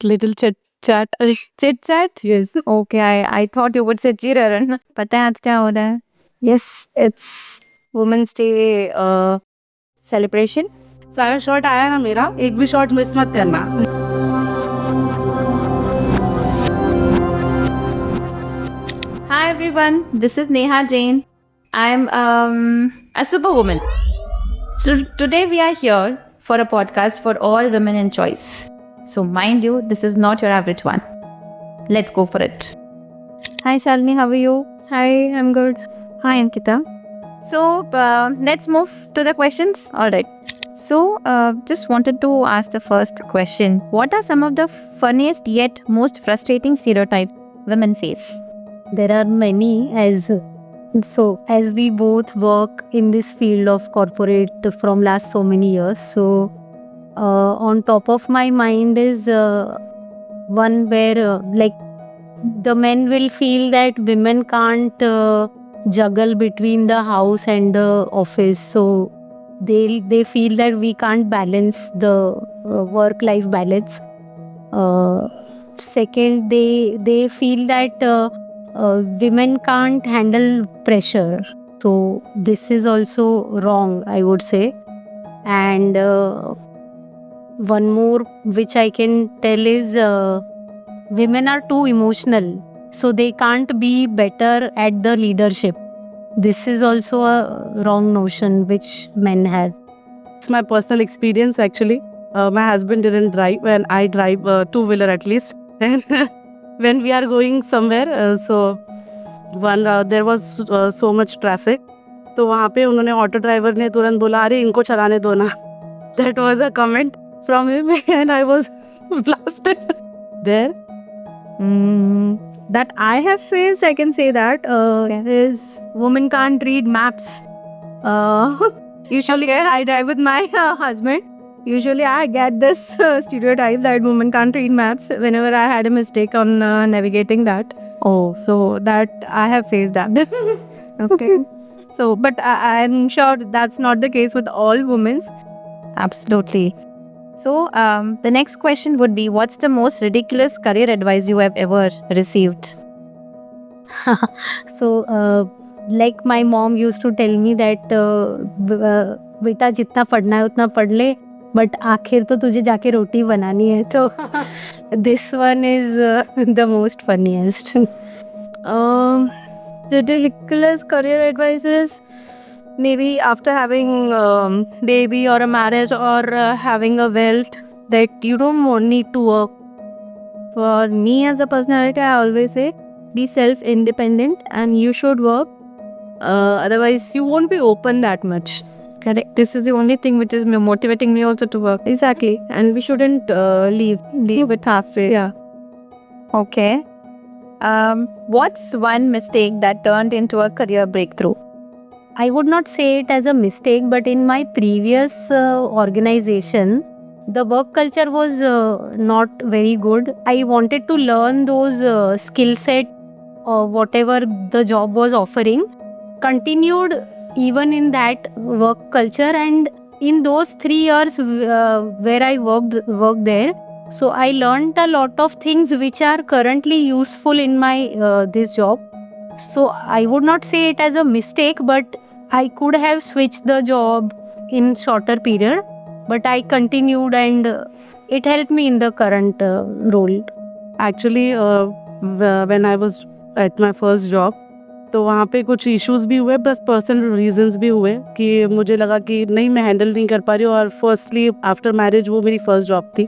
little chit chat. Chit chat? Yes. Okay, I thought you would say cheerer. पता है आज क्या हो रहा है? Yes, it's Women's Day celebration. सारा शॉट आया ना मेरा, एक भी शॉट मिस मत करना. Hi everyone, this is Neha Jain. I'm a superwoman. So today we are here for a podcast for all women in choice. So mind you, this is not your average one. Let's go for it. Hi Shalini, how are you? Hi, I'm good. Hi Ankita. So let's move to the questions. All right. So just wanted to ask the first question. What are some of the funniest yet most frustrating stereotypes women face? There are many, as we both work in this field of corporate from last so many years. So on top of my mind is one where like the men will feel that women can't juggle between the house and the office. So they feel that we can't balance the work-life balance. Second, they feel that women can't handle pressure. So this is also wrong, I would say. And one more which I can tell is women are too emotional, so they can't be better at the leadership. This is also a wrong notion which men have. It's my personal experience actually. My husband didn't drive and I drive two-wheeler at least. And when we are going somewhere, so there was so much traffic. तो वहाँ पे उन्होंने auto driver ने तुरंत बोला अरे इनको चलाने दो ना. That was a comment from him and I was blasted there. That I have faced, I can say that is women can't read maps. Usually I drive with my husband. Usually I get this stereotype that women can't read maps whenever I had a mistake on navigating that. Oh, so that I have faced that. Okay. So, but I'm sure that's not the case with all women. Absolutely. So, the next question would be, what's the most ridiculous career advice you have ever received? So, like my mom used to tell me that बेटा जितना पढ़ना है उतना पढ़ ले, but आखिर तो तुझे जाके रोटी बनानी है. तो this one is the most funniest. Ridiculous career advices, maybe after having baby or a marriage or having a wealth, that you don't need to work. For me as a personality, I always say be self-independent and you should work. Otherwise, you won't be open that much. Correct. This is the only thing which is motivating me also to work. Exactly. And we shouldn't leave it halfway. Yeah. Okay. What's one mistake that turned into a career breakthrough? I would not say it as a mistake, but in my previous organization, the work culture was not very good. I wanted to learn those skill set or whatever the job was offering, continued even in that work culture, and in those 3 years where I worked there, so I learned a lot of things which are currently useful in my this job. So I would not say it as a mistake, but I could have switched the job in shorter period, but I continued and it helped me in the current role. Actually, when I was at my first job, तो वहाँ पे कुछ issues भी हुए plus personal reasons भी हुए कि मुझे लगा कि नहीं मैं हैंडल नहीं कर पा रही हूँ. और फर्स्टली आफ्टर मैरिज वो मेरी फर्स्ट जॉब थी,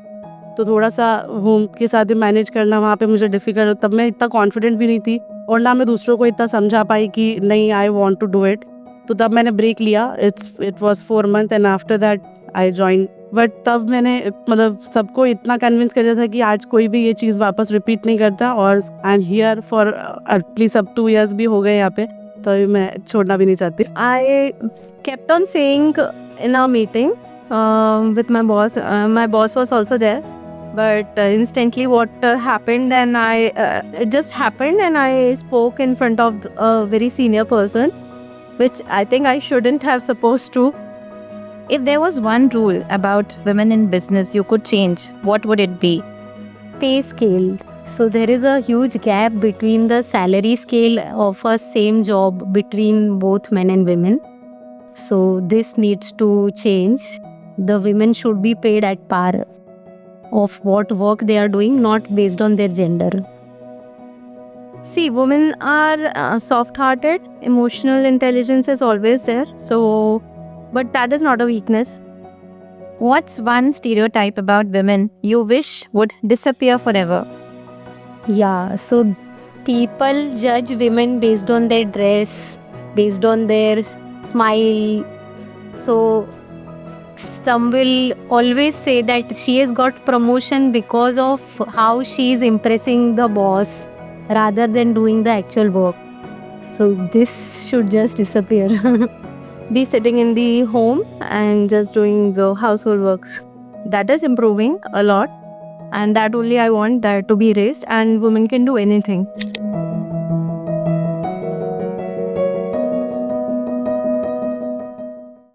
तो थोड़ा सा होम के साथ ही मैनेज करना वहाँ पे मुझे डिफ़िकल्ट. तब मैं इतना कॉन्फिडेंट भी नहीं थी और ना मैं दूसरों को इतना समझा पाई कि नहीं I want to do it. तो तब मैंने ब्रेक लिया. It was 4 months and after that I join. But तब मैंने मतलब सबको इतना कन्विंस कर दिया था कि आज कोई भी ये चीज़ वापस रिपीट नहीं करता. और I am here for at least अब 2 years भी हो गए यहाँ पे, तो मैं छोड़ना भी नहीं चाहती. I kept on saying in our meeting with my boss. My boss was also there, but instantly what happened, and it just happened, and I spoke in front of a very senior person, which I think I shouldn't have supposed to. If there was one rule about women in business you could change, what would it be? pay scale. So there is a huge gap between the salary scale of a same job between both men and women. So this needs to change. The women should be paid at par of what work they are doing, not based on their gender. See, women are soft-hearted. Emotional intelligence is always there. So, but that is not a weakness. What's one stereotype about women you wish would disappear forever? Yeah, so people judge women based on their dress, based on their smile. So some will always say that she has got promotion because of how she is impressing the boss rather than doing the actual work. So this should just disappear. Be sitting in the home and just doing the household works. That is improving a lot, and that only I want that to be raised, and women can do anything.